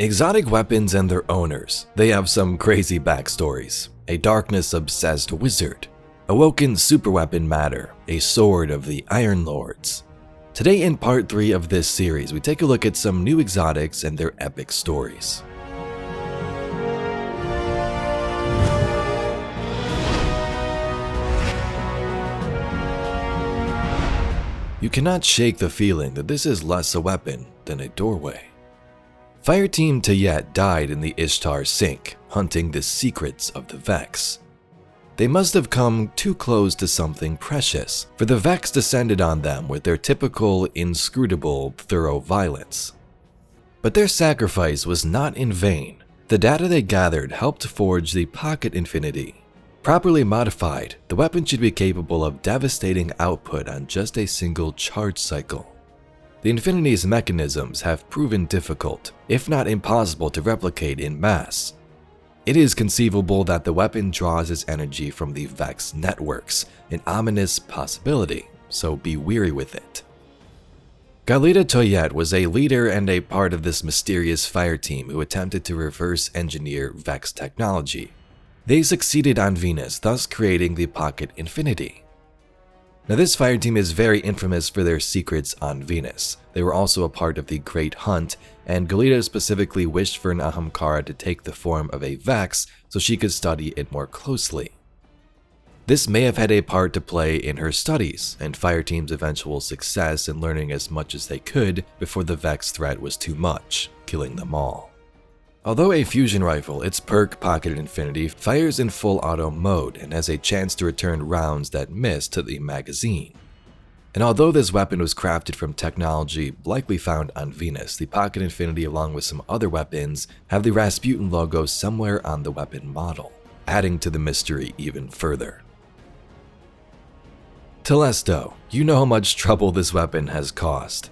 Exotic weapons and their owners, they have some crazy backstories. A darkness-obsessed wizard, Awoken superweapon matter, a sword of the Iron Lords. Today in part 3 of this series, we take a look at some new exotics and their epic stories. You cannot shake the feeling that this is less a weapon than a doorway. Fireteam Toand died in the Ishtar sink, hunting the secrets of the Vex. They must have come too close to something precious, for the Vex descended on them with their typical, inscrutable, thorough violence. But their sacrifice was not in vain. The data they gathered helped forge the Pocket Infinity. Properly modified, the weapon should be capable of devastating output on just a single charge cycle. The Infinity's mechanisms have proven difficult, if not impossible, to replicate in mass. It is conceivable that the weapon draws its energy from the Vex networks, an ominous possibility, so be wary with it. Toand was a leader and a part of this mysterious fire team who attempted to reverse engineer Vex technology. They succeeded on Venus, thus creating the Pocket Infinity. Now this fire team is very infamous for their secrets on Venus. They were also a part of the Great Hunt, and Galita specifically wished for an Ahamkara to take the form of a Vex so she could study it more closely. This may have had a part to play in her studies, and Fireteam's eventual success in learning as much as they could before the Vex threat was too much, killing them all. Although a fusion rifle, its perk Pocket Infinity fires in full auto mode and has a chance to return rounds that miss to the magazine. And although this weapon was crafted from technology likely found on Venus, the Pocket Infinity along with some other weapons have the Rasputin logo somewhere on the weapon model, adding to the mystery even further. Testo, you know how much trouble this weapon has caused.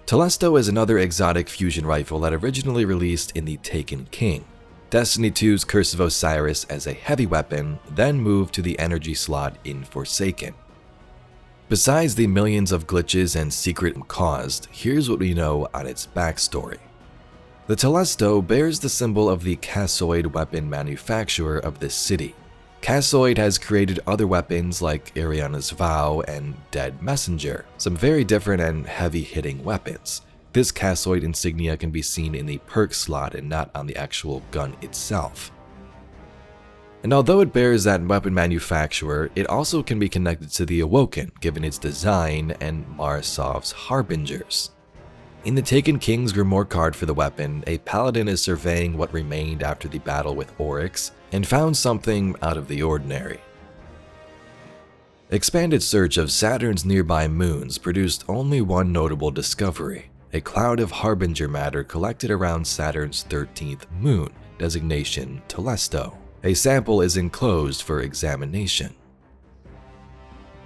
Testo is another exotic fusion rifle that originally released in the Taken King. Destiny 2's Curse of Osiris as a heavy weapon, then moved to the energy slot in Forsaken. Besides the millions of glitches and secret caused, here's what we know on its backstory. The Testo bears the symbol of the Cassoid weapon manufacturer of this city. Cassoid has created other weapons like Ariana's Vow and Dead Messenger, some very different and heavy-hitting weapons. This Cassoid insignia can be seen in the perk slot and not on the actual gun itself. And although it bears that weapon manufacturer, it also can be connected to the Awoken, given its design and Marisov's Harbingers. In the Taken King's Grimoire card for the weapon, a paladin is surveying what remained after the battle with Oryx and found something out of the ordinary. Expanded search of Saturn's nearby moons produced only one notable discovery: a cloud of Harbinger matter collected around Saturn's 13th moon, designation Testo. A sample is enclosed for examination.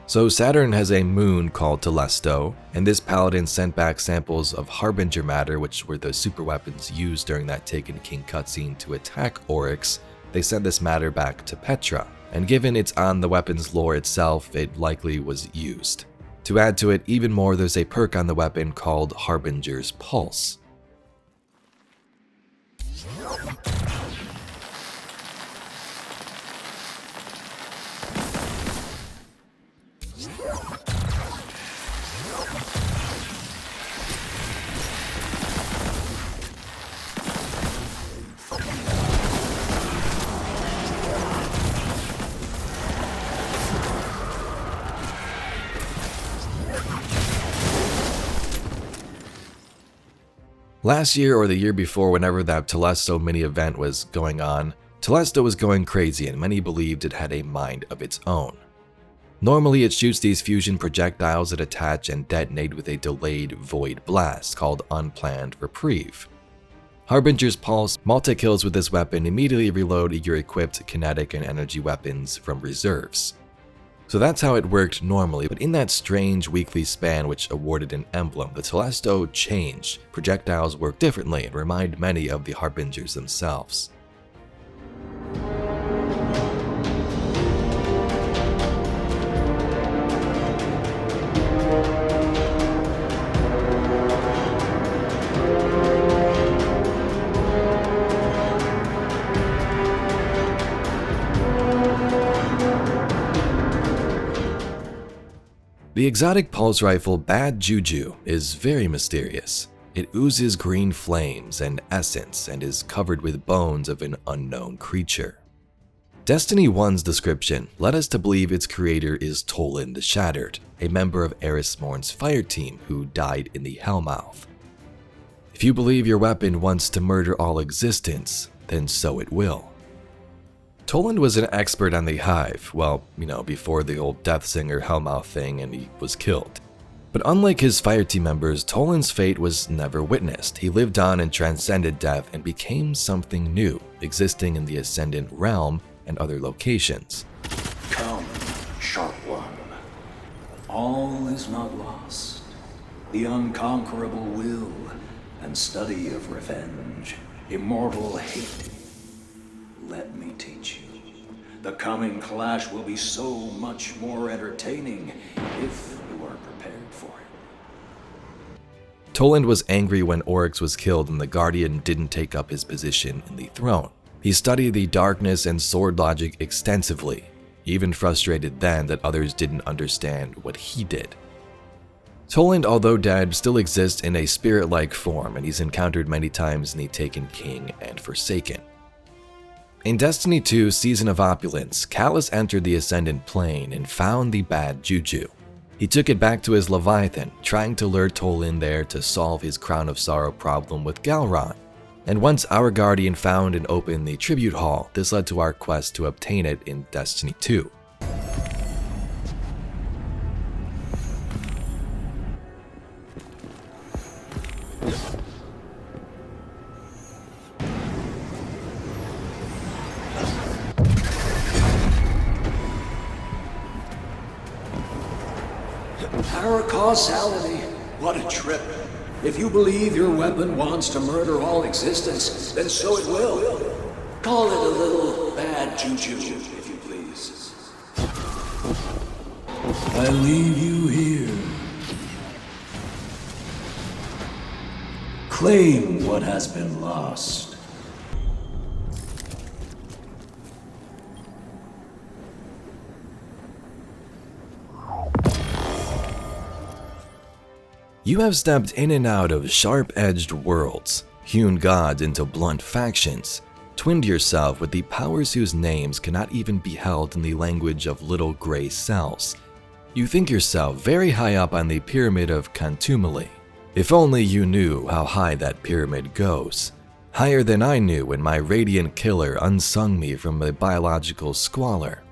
So Saturn has a moon called Testo, and this paladin sent back samples of Harbinger matter, which were the superweapons used during that Taken King cutscene to attack Oryx. They sent this matter back to Petra, and given it's on the weapon's lore itself, it likely was used. To add to it even more, there's a perk on the weapon called Harbinger's Pulse. Last year or the year before, whenever that Testo mini event was going on, Testo was going crazy and many believed it had a mind of its own. Normally it shoots these fusion projectiles that attach and detonate with a delayed void blast called Unplanned Reprieve. Harbinger's Pulse multi-kills with this weapon immediately reload your equipped kinetic and energy weapons from reserves. So that's how it worked normally, but in that strange weekly span which awarded an emblem, the Testo changed. Projectiles work differently and remind many of the Harbingers themselves. The exotic pulse rifle Bad Juju is very mysterious. It oozes green flames and essence and is covered with bones of an unknown creature. Destiny 1's description led us to believe its creator is Toland the Shattered, a member of Eris Morn's fire team who died in the Hellmouth. If you believe your weapon wants to murder all existence, then so it will. Toland was an expert on the Hive, well, before the old Deathsinger Hellmouth thing and he was killed. But unlike his fireteam members, Toland's fate was never witnessed. He lived on and transcended death and became something new, existing in the Ascendant Realm and other locations. Come, Sharp One. All is not lost. The unconquerable will and study of revenge, immortal hate. Let me teach you. The coming clash will be so much more entertaining if you are prepared for it. Toland was angry when Oryx was killed and the Guardian didn't take up his position in the throne. He studied the darkness and sword logic extensively, even frustrated then that others didn't understand what he did. Toland, although dead, still exists in a spirit-like form, and he's encountered many times in the Taken King and Forsaken. In Destiny 2 Season of Opulence, Callus entered the Ascendant Plane and found the Bad Juju. He took it back to his Leviathan, trying to lure Toland there to solve his Crown of Sorrow problem with Galron. And once our Guardian found and opened the Tribute Hall, this led to our quest to obtain it in Destiny 2. Paracausality. What a trip. If you believe your weapon wants to murder all existence, then so it will. Call it a little bad juju, if you please. I leave you here. Claim what has been lost. You have stepped in and out of sharp-edged worlds, hewn gods into blunt factions, twinned yourself with the powers whose names cannot even be held in the language of little gray cells. You think yourself very high up on the pyramid of Contumely. If only you knew how high that pyramid goes. Higher than I knew when my radiant killer unsung me from a biological squalor.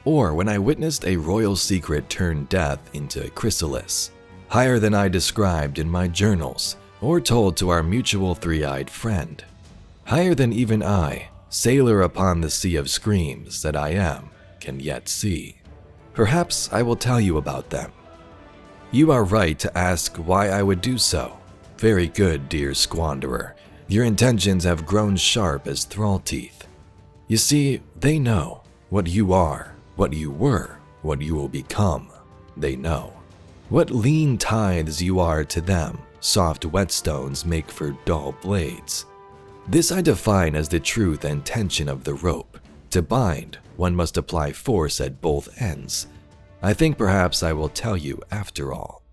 Or when I witnessed a royal secret turn death into a chrysalis. Higher than I described in my journals, or told to our mutual three-eyed friend. Higher than even I, sailor upon the sea of screams that I am, can yet see. Perhaps I will tell you about them. You are right to ask why I would do so. Very good, dear squanderer. Your intentions have grown sharp as thrall teeth. You see, they know what you are, what you were, what you will become. They know. What lean tithes you are to them, soft whetstones make for dull blades. This I define as the truth and tension of the rope. To bind, one must apply force at both ends. I think perhaps I will tell you after all.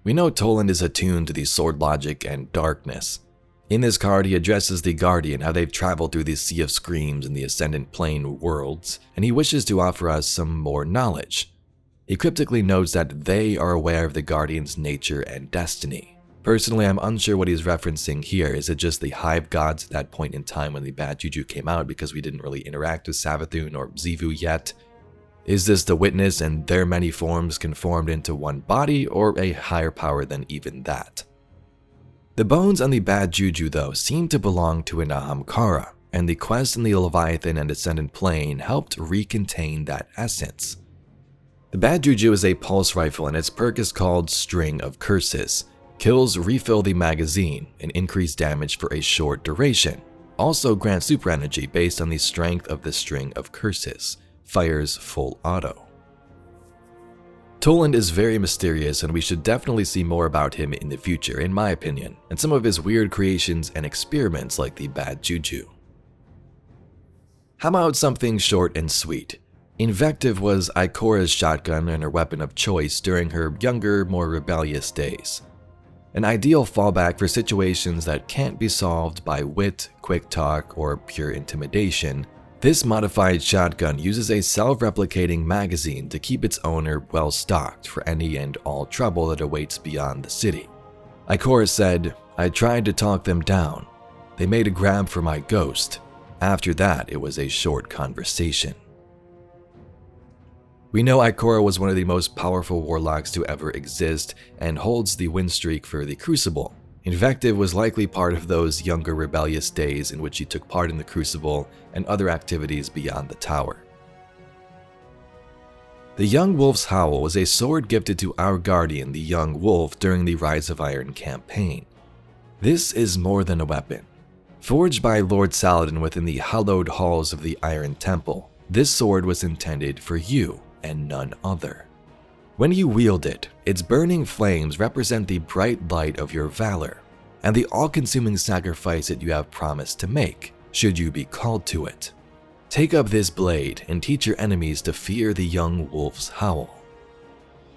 We know Toland is attuned to the sword logic and darkness. In this card, he addresses the Guardian, how they've traveled through the Sea of Screams and the Ascendant Plane worlds, and he wishes to offer us some more knowledge. He cryptically notes that they are aware of the Guardian's nature and destiny. Personally, I'm unsure what he's referencing here. Is it just the Hive gods at that point in time when the Bad Juju came out because we didn't really interact with Savathun or Xivu yet? Is this the Witness and their many forms conformed into one body, or a higher power than even that? The bones on the Bad Juju, though, seem to belong to an Ahamkara, and the quest in the Leviathan and Ascendant Plane helped recontain that essence. The Bad Juju is a pulse rifle and its perk is called String of Curses. Kills refill the magazine and increase damage for a short duration. Also grants super energy based on the strength of the String of Curses. Fires full auto. Toland is very mysterious and we should definitely see more about him in the future, in my opinion, and some of his weird creations and experiments like the Bad Juju. How about something short and sweet? Invective was Ikora's shotgun and her weapon of choice during her younger, more rebellious days. An ideal fallback for situations that can't be solved by wit, quick talk, or pure intimidation, this modified shotgun uses a self-replicating magazine to keep its owner well stocked for any and all trouble that awaits beyond the city. Ikora said, "I tried to talk them down. They made a grab for my ghost. After that, it was a short conversation." We know Ikora was one of the most powerful warlocks to ever exist and holds the win streak for the Crucible. Invective was likely part of those younger rebellious days in which he took part in the Crucible and other activities beyond the tower. The Young Wolf's Howl was a sword gifted to our guardian, the Young Wolf, during the Rise of Iron campaign. This is more than a weapon. Forged by Lord Saladin within the hallowed halls of the Iron Temple, this sword was intended for you and none other. When you wield it, its burning flames represent the bright light of your valor and the all-consuming sacrifice that you have promised to make, should you be called to it. Take up this blade and teach your enemies to fear the Young Wolf's Howl.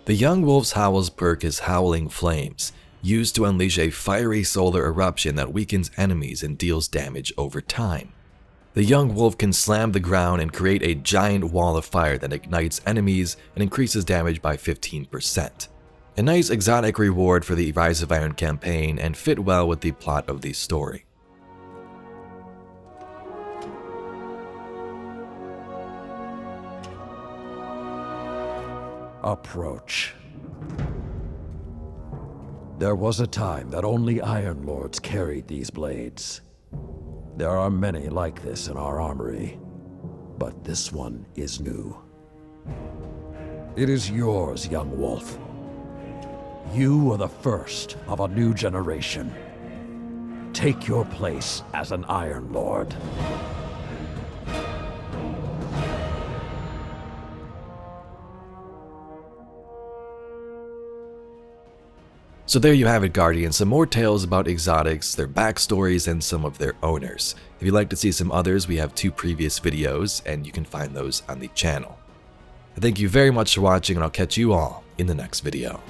The Young Wolf's Howl's perk is Howling Flames, used to unleash a fiery solar eruption that weakens enemies and deals damage over time. The Young Wolf can slam the ground and create a giant wall of fire that ignites enemies and increases damage by 15%. A nice exotic reward for the Rise of Iron campaign and fit well with the plot of the story. Approach. There was a time that only Iron Lords carried these blades. There are many like this in our armory, but this one is new. It is yours, Young Wolf. You are the first of a new generation. Take your place as an Iron Lord. So there you have it, Guardians, some more tales about exotics, their backstories, and some of their owners. If you'd like to see some others, we have 2 previous videos, and you can find those on the channel. Thank you very much for watching, and I'll catch you all in the next video.